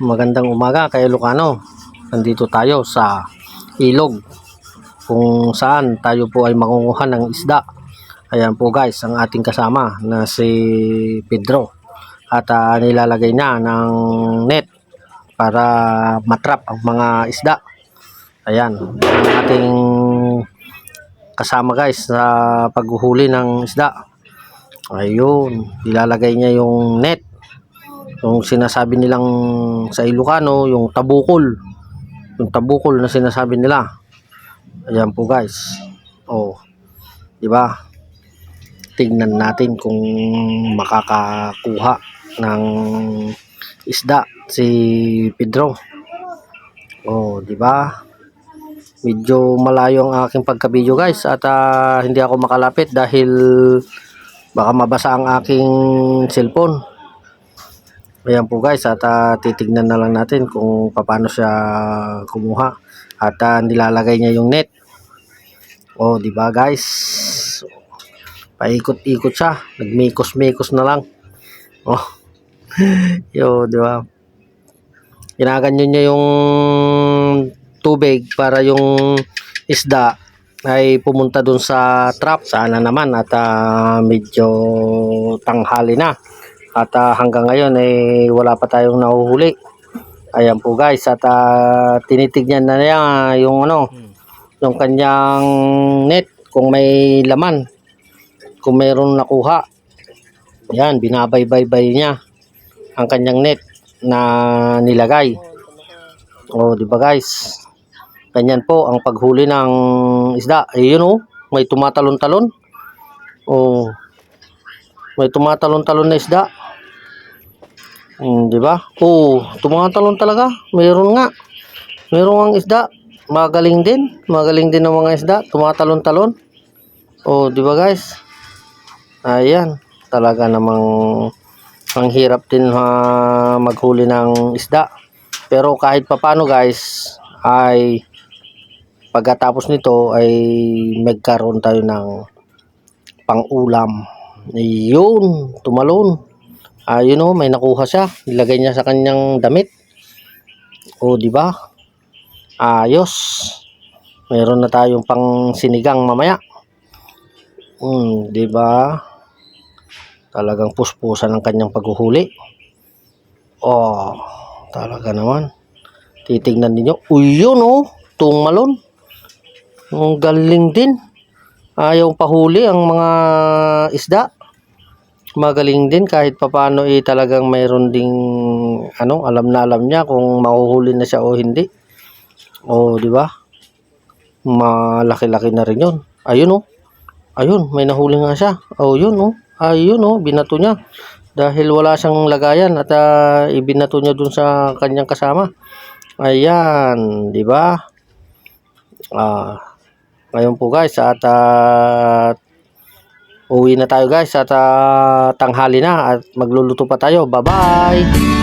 Magandang umaga kay Ilocano. Nandito tayo sa ilog kung saan tayo po ay mangunguha ng isda. Ayan po guys, ang ating kasama na si Pedro. At nilalagay niya ng net para matrap ang mga isda. Ayan, ang ating kasama guys sa paghuhuli ng isda. Ayun, ilalagay niya yung net. Yung sinasabi nilang sa Ilocano, yung tabukol. Yung tabukol na sinasabi nila. Ayan po guys. Oh, di ba? Tingnan natin kung makakakuha ng isda si Pedro. Oh, di ba? Medyo malayo ang aking pagka-video guys at hindi ako makalapit dahil baka mabasa ang aking cellphone. Ayan po guys at titignan na lang natin kung paano siya kumuha at nilalagay niya yung net. Oh, di ba guys? Paikot-ikot siya, nagmikos-mikos na lang. Oh. Yo, di ba? Ginaganyan niya yung tubig para yung isda ay pumunta dun sa trap. Sana naman at medyo tanghali na. At hanggang ngayon ay wala pa tayong nahuhuli. Ayan po guys at tinitignan na niya yung yung kanyang net kung may laman. Kung mayroong nakuha. Ayan, binabaybay niya ang kanyang net na nilagay. Oh, di ba guys? Ganyan po ang paghuli ng isda. Ayun oh, may tumatalon-talon. Oh. May tumatalon-talon na isda. Di ba? Oh, tumatalon talaga. Mayroon nga. Mayroon ang isda. Magaling din. Magaling din ang mga isda. Tumatalon-talon. Oh, di ba guys? Ayan. Talaga namang ang hirap din maghuli ng isda. Pero kahit papano guys, ay pagkatapos nito ay magkaroon tayo ng pang-ulam. Ayun, tumalon. Ayun oh, may nakuha siya. Nilagay niya sa kanyang damit. Oh, di ba? Ayos. Mayroon na tayong pang sinigang mamaya. Di ba? Talagang puspusan ang kanyang paghuhuli. Oh, talaga naman. Titingnan niyo. Uy, yun oh, tumalon. Ang galing din. Ayaw pahuli ang mga isda. Magaling din kahit papano talagang mayroon ding alam na alam niya kung mahuhuli na siya o hindi. O di ba? Malaki-laki na rin 'yon. Ayun oh. Ayun, may nahuli nga siya. Oh, yun oh. Ayun oh, binato niya. Dahil wala siyang lagayan at ibinato niya dun sa kanyang kasama. Ayan, di ba? Ngayon po guys at uwi na tayo guys at tanghali na at magluluto pa tayo. Bye-bye!